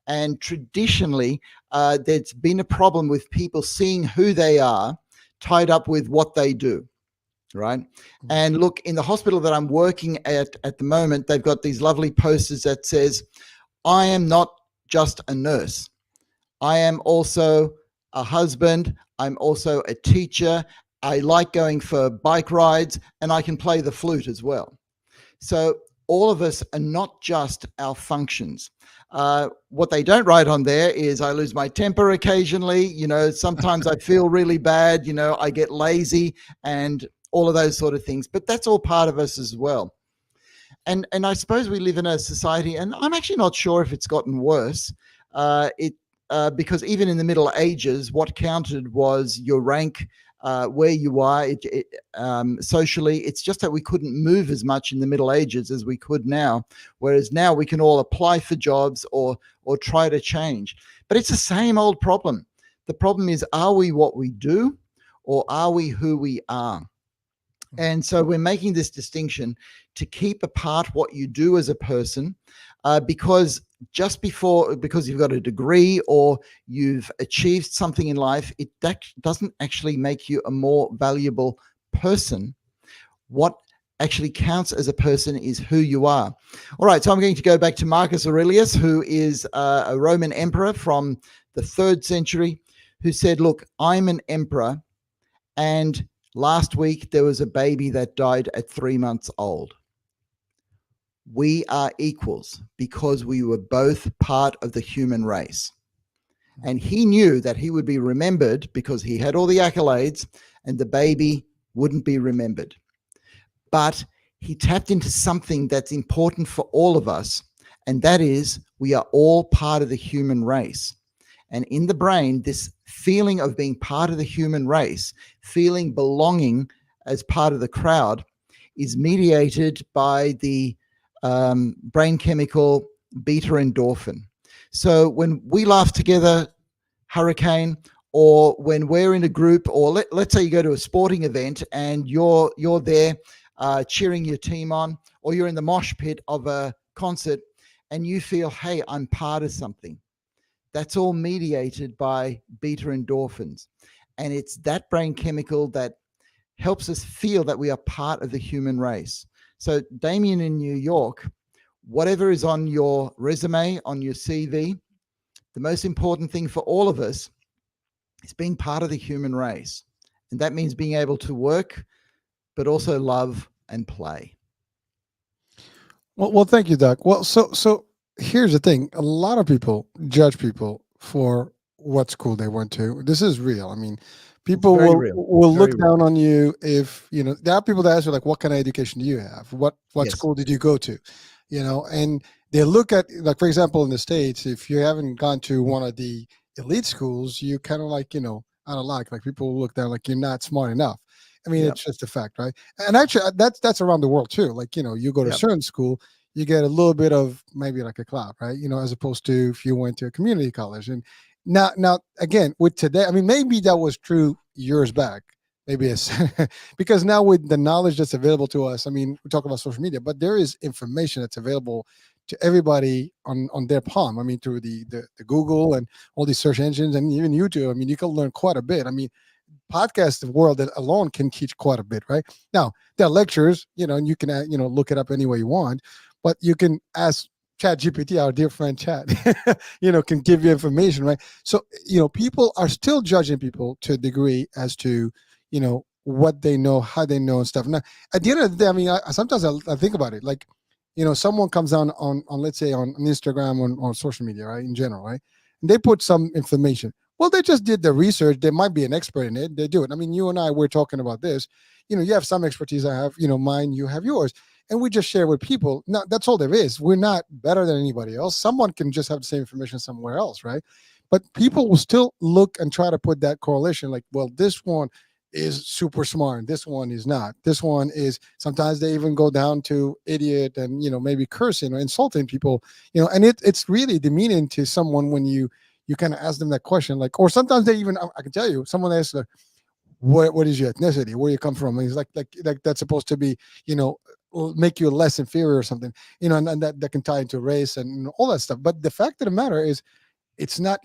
And traditionally, there's been a problem with people seeing who they are tied up with what they do. Right. And look, in the hospital that I'm working at the moment, they've got these lovely posters that says, I am not just a nurse. I am also a husband. I'm also a teacher. I like going for bike rides and I can play the flute as well. So all of us are not just our functions. What they don't write on there is I lose my temper occasionally. Sometimes I feel really bad. I get lazy and all of those sort of things, but that's all part of us as well. And I suppose we live in a society, and I'm actually not sure if it's gotten worse. Because even in the Middle Ages, what counted was your rank, where you are socially. It's just that we couldn't move as much in the Middle Ages as we could now, whereas now we can all apply for jobs or try to change. But it's the same old problem. The problem is, are we what we do, or are we who we are? And so we're making this distinction to keep apart what you do as a person, because because you've got a degree or you've achieved something in life, that doesn't actually make you a more valuable person. What actually counts as a person is who you are. All right, so I'm going to go back to Marcus Aurelius, who is a Roman emperor from the 3rd century, who said, look, I'm an emperor, and last week there was a baby that died at 3 months old. We are equals because we were both part of the human race. And he knew that he would be remembered because he had all the accolades and the baby wouldn't be remembered. But he tapped into something that's important for all of us, and that is we are all part of the human race. And in the brain, this feeling of being part of the human race, feeling belonging as part of the crowd, is mediated by the brain chemical beta endorphin. So when we laugh together, Hurricane, or when we're in a group, or let's say you go to a sporting event and you're there cheering your team on, or you're in the mosh pit of a concert and you feel, hey, I'm part of something. That's all mediated by beta endorphins. And it's that brain chemical that helps us feel that we are part of the human race. So Damien in New York, whatever is on your resume, on your CV, the most important thing for all of us is being part of the human race. And that means being able to work, but also love and play. Well, thank you, Doc. Well, so here's the thing: a lot of people judge people for what school they went to. This is real. I mean, It's people very real. will look Very real. down on you if you know. There are people that ask you like, "What kind of education do you have? What Yes. school did you go to?" You know, and they look at like, for example, in the States, if you haven't gone to one of the elite schools, you kind of like out of luck. Like people look down like you're not smart enough. I mean, Yep. it's just a fact, right? And actually, that's around the world too. Like you go to a Yep. certain school, you get a little bit of maybe like a clout, right? As opposed to if you went to a community college. And now again with today, I mean, maybe that was true years back. Maybe it's because now with the knowledge that's available to us, I mean, we talk about social media, but there is information that's available to everybody on their palm. I mean, through the Google and all these search engines and even YouTube. I mean, you can learn quite a bit. I mean, podcast world that alone can teach quite a bit, right? Now, there are lectures, and you can, look it up any way you want, but you can ask Chat GPT, our dear friend Chat, can give you information, right? So, people are still judging people to a degree as to, what they know, how they know and stuff. Now, at the end of the day, I mean, sometimes I think about it, like, someone comes on let's say on Instagram, on social media, right, in general, right? And they put some information. Well, they just did the research. They might be an expert in it. They do it. I mean, you and I, we're talking about this. You have some expertise. I have, mine. You have yours, and we just share with people. Now, that's all there is. We're not better than anybody else. Someone can just have the same information somewhere else, right? But people will still look and try to put that correlation. Like, well, this one is super smart. This one is not. This one is. Sometimes they even go down to idiot and maybe cursing or insulting people. And it's really demeaning to someone when you kind of ask them that question, like, or sometimes they even, I can tell you, someone asks, what is your ethnicity? Where you come from? And he's like that's supposed to be, make you less inferior or something, and that can tie into race and all that stuff. But the fact of the matter is, it's not,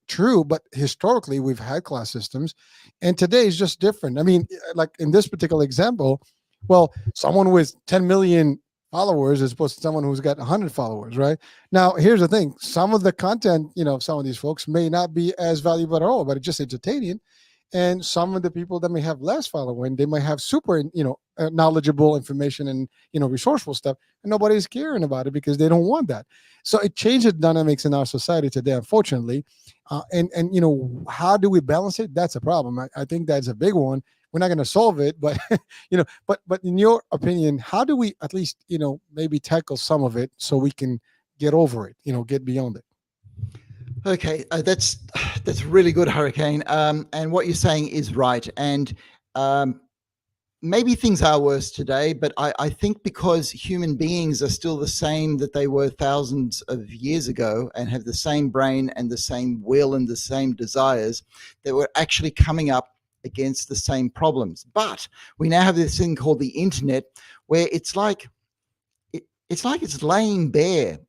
true, but historically we've had class systems and today is just different. I mean, like in this particular example, well, someone with 10 million followers as opposed to someone who's got 100 followers, right? Now, here's the thing. Some of the content, some of these folks may not be as valuable at all, but it's just entertaining. And some of the people that may have less following, they might have super, knowledgeable information and, resourceful stuff, and nobody's caring about it because they don't want that. So it changes dynamics in our society today, unfortunately. And how do we balance it? That's a problem. I think that's a big one. We're not going to solve it, but but in your opinion, how do we at least maybe tackle some of it so we can get over it, get beyond it? Okay, that's really good, Hurricane. And what you're saying is right. And um, maybe things are worse today, but I think because human beings are still the same that they were thousands of years ago and have the same brain and the same will and the same desires, that we're actually coming up against the same problems. But we now have this thing called the internet, where it's laying bare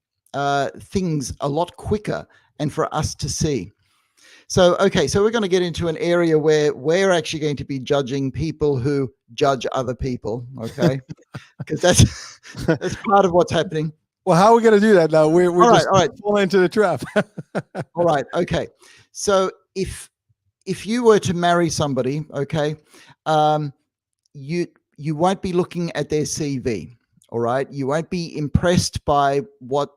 things a lot quicker and for us to see. So, okay, so we're going to get into an area where we're actually going to be judging people who judge other people, okay? Because that's part of what's happening. Well, how are we going to do that now? We're All right, just all right, falling into the trap. all right, okay. So if you were to marry somebody, okay, um, you won't be looking at their CV, all right? You won't be impressed by what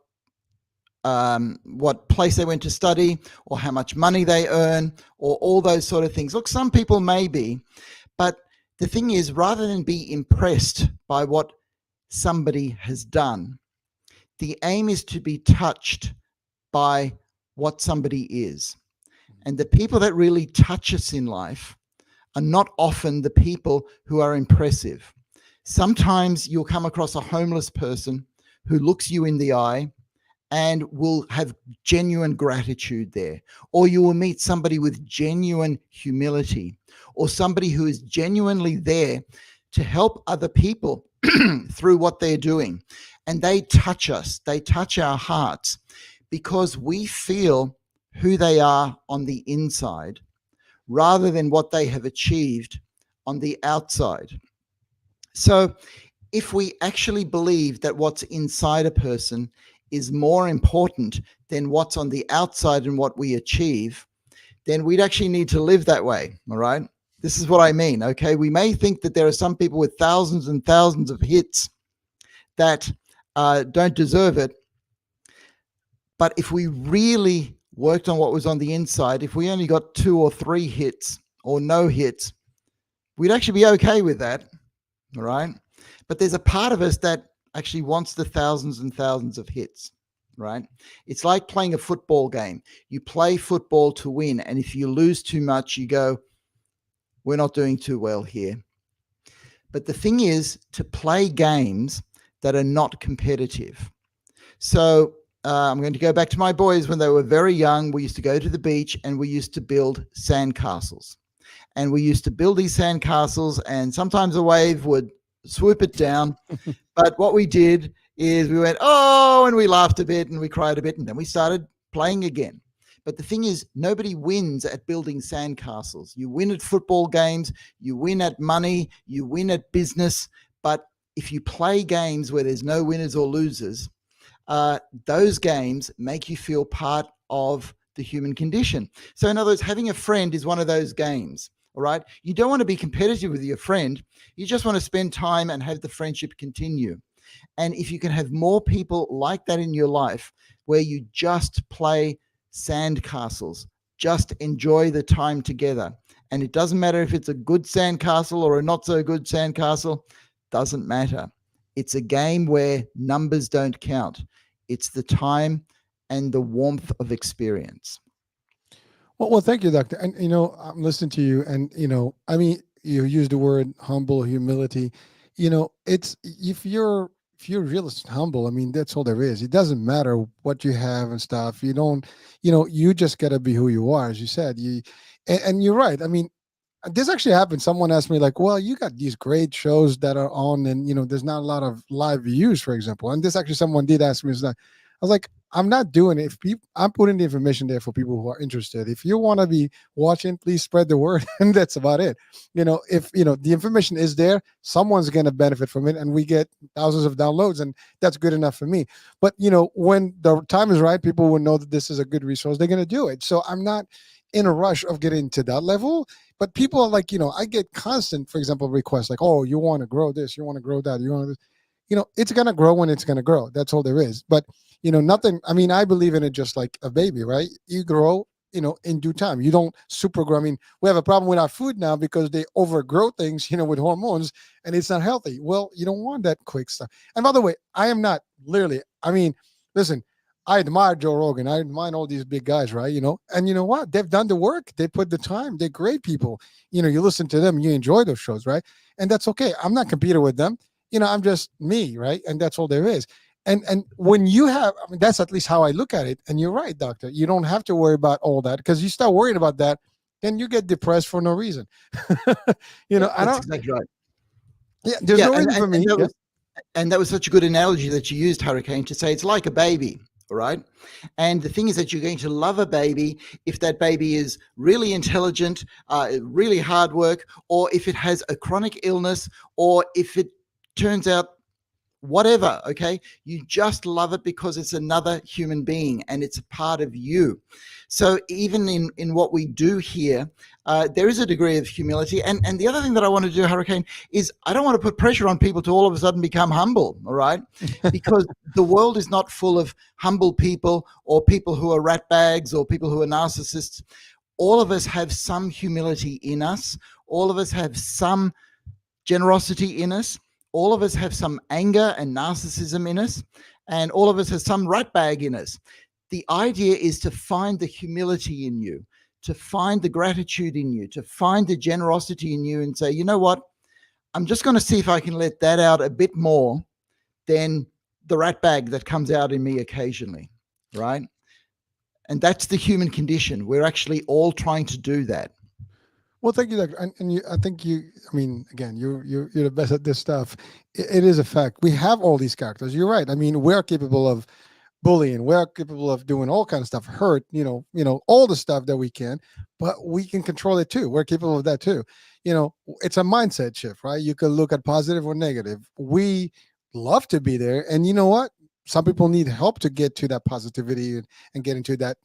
place they went to study or how much money they earn or all those sort of things. Look, some people may be, but the thing is, rather than be impressed by what somebody has done, the aim is to be touched by what somebody is. And the people that really touch us in life are not often the people who are impressive. Sometimes you'll come across a homeless person who looks you in the eye and will have genuine gratitude there. Or you will meet somebody with genuine humility, or somebody who is genuinely there to help other people through what they're doing. And they touch us, they touch our hearts because we feel who they are on the inside rather than what they have achieved on the outside. So if we actually believe that what's inside a person is more important than what's on the outside and what we achieve, then we'd actually need to live that way. All right. This is what I mean. Okay. We may think that there are some people with thousands and thousands of hits that don't deserve it. But if we really worked on what was on the inside, if we only got 2 or 3 hits or no hits, we'd actually be okay with that. All right. But there's a part of us that actually wants the thousands and thousands of hits, right? It's like playing a football game. You play football to win. And if you lose too much, you go, we're not doing too well here. But the thing is to play games that are not competitive. So I'm going to go back to my boys when they were very young. We used to go to the beach and we used to build sandcastles. And we used to build these sandcastles, and sometimes a wave would swoop it down. But what we did is we went, oh, and we laughed a bit and we cried a bit, and then we started playing again. But the thing is, nobody wins at building sandcastles. You win at football games, you win at money, you win at business. But if you play games where there's no winners or losers, those games make you feel part of the human condition. So in other words, having a friend is one of those games. All right. You don't want to be competitive with your friend. You just want to spend time and have the friendship continue. And if you can have more people like that in your life, where you just play sandcastles, just enjoy the time together. And it doesn't matter if it's a good sandcastle or a not so good sandcastle, doesn't matter. It's a game where numbers don't count. It's the time and the warmth of experience. Well, thank you, doctor. And I'm listening to you, and I mean, you use the word humble, humility. It's if you're real humble, I mean, that's all there is. It doesn't matter what you have and stuff. You don't, you just gotta be who you are, as you said. And you're right. I mean, this actually happened. Someone asked me, like, well, you got these great shows that are on, and there's not a lot of live views, for example. And this actually someone did ask me, I was like, I'm not doing it. I'm putting the information there for people who are interested. If you want to be watching, please spread the word, and that's about it. If the information is there, someone's going to benefit from it, and we get thousands of downloads, and that's good enough for me. But when the time is right, people will know that this is a good resource. They're going to do it. So I'm not in a rush of getting to that level. But people are like, I get constant, for example, requests like, oh, you want to grow this, you want to grow that, you want to, it's going to grow when it's going to grow. That's all there is. But nothing. I mean, I believe in it just like a baby, right? You grow, in due time. You don't super grow. I mean, we have a problem with our food now because they overgrow things, with hormones, and it's not healthy. Well, you don't want that quick stuff. And by the way, I am not literally, I mean, listen, I admire Joe Rogan. I admire all these big guys, right? And you know what? They've done the work. They put the time. They're great people. You listen to them, you enjoy those shows, right? And that's okay. I'm not competing with them. I'm just me, right? And that's all there is. And when you have, I mean, that's at least how I look at it. And you're right, doctor. You don't have to worry about all that, because you start worrying about that, then you get depressed for no reason. I don't. Exactly right. Yeah, there's no reason for me. And that was such a good analogy that you used, Hurricane, to say it's like a baby. All right. And the thing is that you're going to love a baby if that baby is really intelligent, really hard work, or if it has a chronic illness, or if it turns out whatever. Okay, you just love it because it's another human being and it's a part of you. So even in what we do here, there is a degree of humility. And the other thing that I want to do, Hurricane, is I don't want to put pressure on people to all of a sudden become humble. All right, because the world is not full of humble people or people who are rat bags or people who are narcissists. All of us have some humility in us. All of us have some generosity in us. All of us have some anger and narcissism in us, and all of us have some rat bag in us. The idea is to find the humility in you, to find the gratitude in you, to find the generosity in you and say, you know what? I'm just going to see if I can let that out a bit more than the rat bag that comes out in me occasionally, right? And that's the human condition. We're actually all trying to do that. Well, thank you, Doctor. And you, I think you. I mean, again, you're the best at this stuff. It is a fact. We have all these characters. You're right. I mean, we're capable of bullying. We're capable of doing all kind of stuff, hurt. All the stuff that we can, but we can control it too. We're capable of that too. It's a mindset shift, right? You can look at positive or negative. We love to be there, and you know what? Some people need help to get to that positivity and get into that.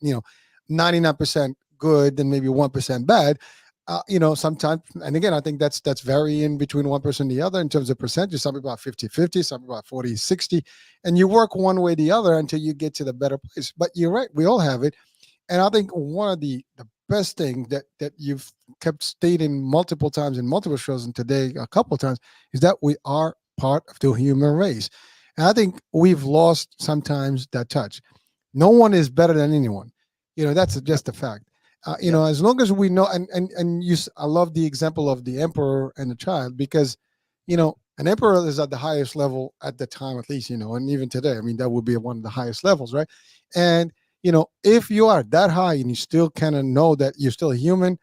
99% good and maybe 1% bad. Sometimes, and again, I think that's varying between one person and the other in terms of percentage. Some people are 50-50, some people are 40-60, and you work one way or the other until you get to the better place. But you're right, we all have it. And I think one of the best thing that you've kept stating multiple times in multiple shows and today a couple of times is that we are part of the human race. And I think we've lost sometimes that touch. No one is better than anyone. That's just a fact. As long as we know, I love the example of the emperor and the child because, an emperor is at the highest level at the time, at least, and even today, I mean, that would be one of the highest levels, right? And, if you are that high and you still kind of know that you're still human,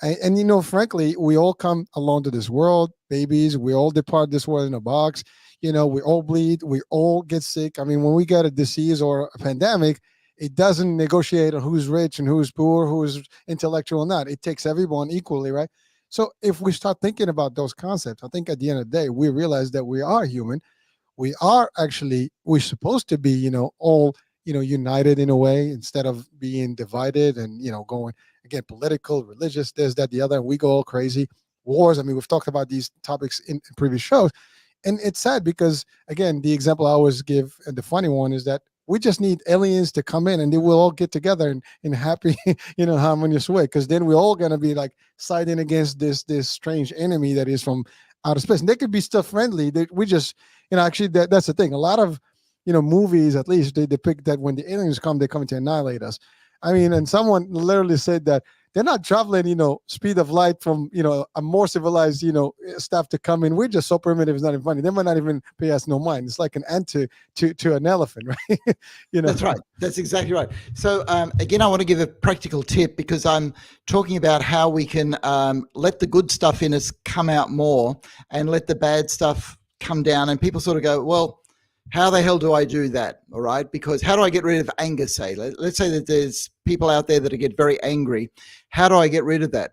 and frankly, we all come along to this world, babies, we all depart this world in a box, we all bleed, we all get sick. I mean, when we get a disease or a pandemic, it doesn't negotiate on who's rich and who's poor, who's intellectual or not. It takes everyone equally, right? So if we start thinking about those concepts, I think at the end of the day, we realize that we are human. We're supposed to be, all, united in a way instead of being divided and, going again, political, religious, this, that, the other. And we go all crazy. Wars. I mean, we've talked about these topics in previous shows. And it's sad because, again, the example I always give, and the funny one is that we just need aliens to come in and they will all get together in happy, harmonious way. Because then we're all going to be like siding against this strange enemy that is from outer space. And they could be still friendly. We just, actually, that's the thing. A lot of, movies, at least, they depict that when the aliens come, they come to annihilate us. I mean, and someone literally said that they're not traveling, speed of light from, a more civilized, stuff to come in. We're just so primitive, it's not even funny. They might not even pay us no mind. It's like an ant to an elephant, right? That's right. That's exactly right. So again, I want to give a practical tip because I'm talking about how we can let the good stuff in us come out more and let the bad stuff come down. And people sort of go, well, how the hell do I do that? All right. Because how do I get rid of anger? Say, let's say that there's people out there that get very angry. How do I get rid of that?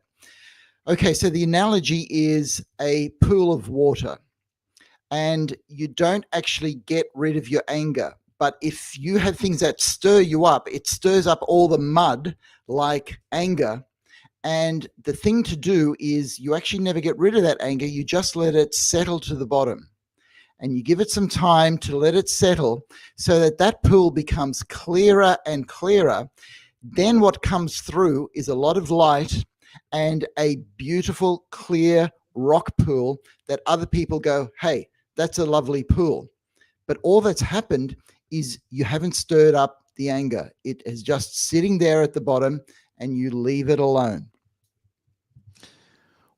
Okay. So the analogy is a pool of water and you don't actually get rid of your anger. But if you have things that stir you up, it stirs up all the mud like anger. And the thing to do is you actually never get rid of that anger. You just let it settle to the bottom. And you give it some time to let it settle so that that pool becomes clearer and clearer. Then what comes through is a lot of light and a beautiful, clear rock pool that other people go, hey, that's a lovely pool. But all that's happened is you haven't stirred up the anger. It is just sitting there at the bottom and you leave it alone.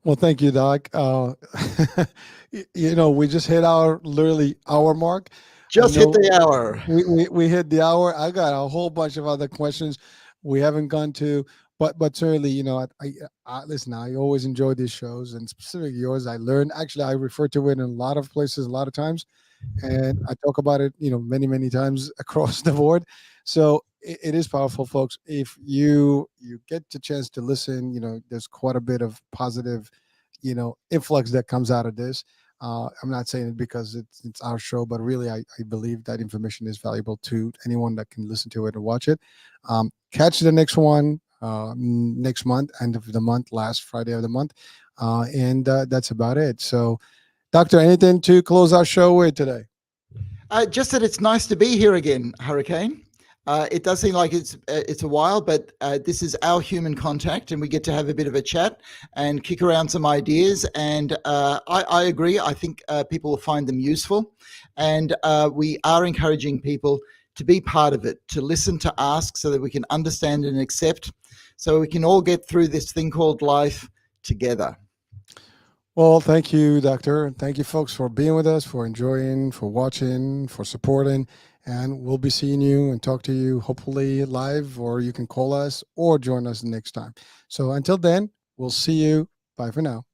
Well, thank you, Doc. We just hit our literally hour mark. Just hit the hour. We hit the hour. I got a whole bunch of other questions we haven't gone to, but certainly, I listen. I always enjoy these shows, and specifically yours. I learn. Actually, I refer to it in a lot of places, a lot of times. and I talk about it, many, many times across the board. So it is powerful, folks. If you get the chance to listen, there's quite a bit of positive, influx that comes out of this. I'm not saying it because it's our show, but really, I believe that information is valuable to anyone that can listen to it and watch it. Catch the next one next month, end of the month, last Friday of the month, and that's about it. So, Doctor, anything to close our show with today? Just that it's nice to be here again, Hurricane. It does seem like it's a while, but this is our human contact, and we get to have a bit of a chat and kick around some ideas. And I agree. I think people will find them useful, and we are encouraging people to be part of it, to listen, to ask, so that we can understand and accept, so we can all get through this thing called life together. Well, thank you, Doctor. Thank you, folks, for being with us, for enjoying, for watching, for supporting. And we'll be seeing you and talk to you hopefully live, or you can call us or join us next time. So until then, we'll see you. Bye for now.